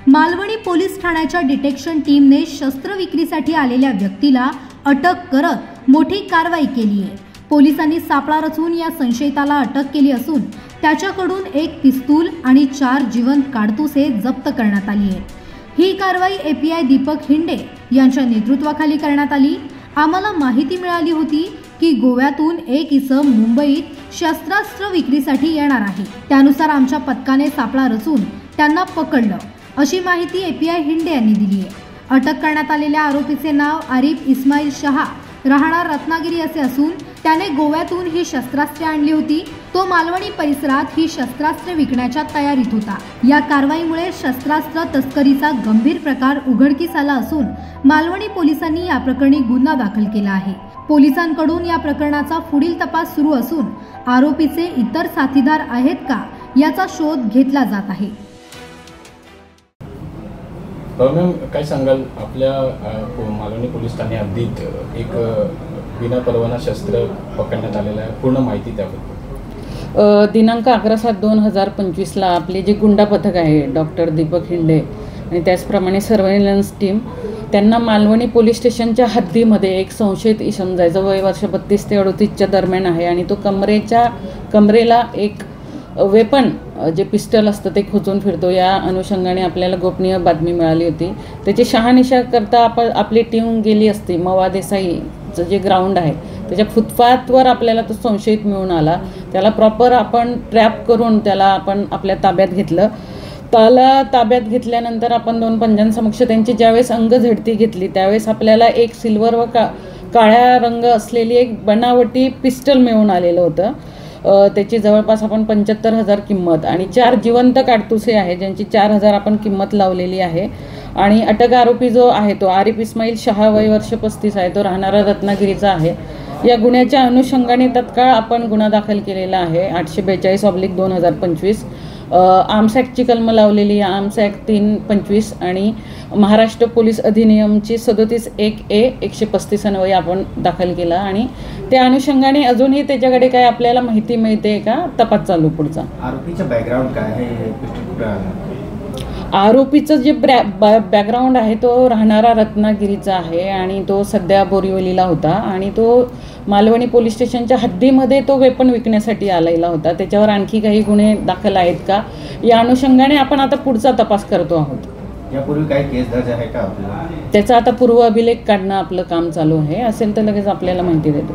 Malvani police ठाण्याच्या detection टीमने शस्त्र विक्रीसाठी आलेल्या व्यक्तीला अटक करत मोठी कारवाई केली आहे। पोलिसांनी सापळा रचून या संशयिताला अटक केली असून त्याच्याकडून एक पिस्तूल आणि 4 जिवंत काडतुसे जप्त करण्यात आली आहे। ही कारवाई एपीआय दीपक हिंडे यांच्या नेतृत्वाखाली करण्यात आली। आम्हाला माहिती मिळाली होती की गोव्यातून एक इसम मुंबईत शस्त्रास्त्र विक्रीसाठी येणार आहे। त्यानुसार आमच्या पथकाने सापळा रचून त्यांना पकडलं, अशी माहिती एपीआय हिंडे यांनी दिली आहे। अटक करण्यात आलेल्या आरोपीचे नाव आरिफ इस्माईल शहा, राहणार रत्नागिरी असे असून त्याने गोव्यातून ही शस्त्रास्त्रे आणली होती। तो मालवणी परिसरात ही शस्त्रास्त्रे विकण्याच्या तयारीत होता। या कारवाईमुळे शस्त्रास्त्र तस्करीचा गंभीर प्रकार उघडकीस आला असून मालवणी पोलिसांनी या प्रकरणी गुन्हा दाखल केला आहे। पोलिसांकडून या प्रकरणाचा पुढील तपास सुरू असून आरोपीचे इतर साथीदार आहेत का याचा शोध घेतला जात आहे। मॅम, काय सांगाल, आपल्या मालवणी पोलीस ठाणे हद्दीत एक विना परवाना शस्त्र पकडण्यात आलेलं आहे, पूर्ण माहिती त्याबद्दल? दिनांक 11/7/2025 ला आपले जे गुंडा पथक आहे डॉक्टर दीपक हिंडे आणि त्याचप्रमाणे सर्व्हेलन्स टीम त्यांना मालवणी पोलीस स्टेशनच्या हद्दीमध्ये एक संशयित इसम, ज्याचं वय वर्ष 32 ते 38च्या दरम्यान आहे आणि तो कमरेला एक वेपन जे पिस्टल असतं ते खोचून फिरतो, या अनुषंगाने आपल्याला गोपनीय बातमी मिळाली होती। त्याची शहानिशा करता आपली टीम गेली असती। मवा देसाईचं जे ग्राउंड आहे त्याच्या फुटपाथवर आपल्याला तो संशयित मिळून आला। त्याला प्रॉपर आपण ट्रॅप करून त्याला आपण आपल्या ताब्यात घेतलं। त्याला ताब्यात घेतल्यानंतर आपण 2 पंजांसमक्ष त्यांची ज्यावेळेस अंग झडती घेतली त्यावेळेस आपल्याला एक सिल्वर व काळ्या रंग असलेली एक बनावटी पिस्टल मिळून आलेलं होतं। त्याची जवळपास आपण 75,000 किंमत आणि 4 जिवंत काडतुसे आहे ज्यांची 4,000 आपण किंमत लावलेली आहे। आणि अटक आरोपी जो आहे तो आरिफ इस्माईल शहा, वय वर्ष 35 आहे, तो राहणारा रत्नागिरीचा आहे। या गुन्ह्याच्या अनुषंगाने तत्काळ आपण गुन्हा दाखल केलेला आहे 842/2025। आर्म्स ॲक्टची कलम लावलेली आहे, आर्म्स ॲक्ट 325 आणि महाराष्ट्र पोलीस अधिनियमची 37(1)(a) 135 अन्वये आपण दाखल केला आणि त्या अनुषंगाने अजूनही त्याच्याकडे काय आपल्याला माहिती मिळते का तपास चालू पुढचा। आरोपीचं बॅकग्राऊंड काय आहे? आरोपीचं जे बॅकग्राऊंड आहे तो राहणारा रत्नागिरीचा आहे आणि तो सध्या बोरिवलीला होता आणि तो मालवणी पोलीस स्टेशनच्या हद्दीमध्ये तो वेपन विकण्यासाठी आलेला होता। त्याच्यावर आणखी काही गुन्हे दाखल आहेत का या अनुषंगाने आपण आता पुढचा तपास करतो आहोत। यापूर्वी काही केस दर्ज आहे का आपल्याला? त्याचा आता पूर्व अभिलेख काढणं आपलं काम चालू आहे, असेल तर लगेच आपल्याला माहिती देतो।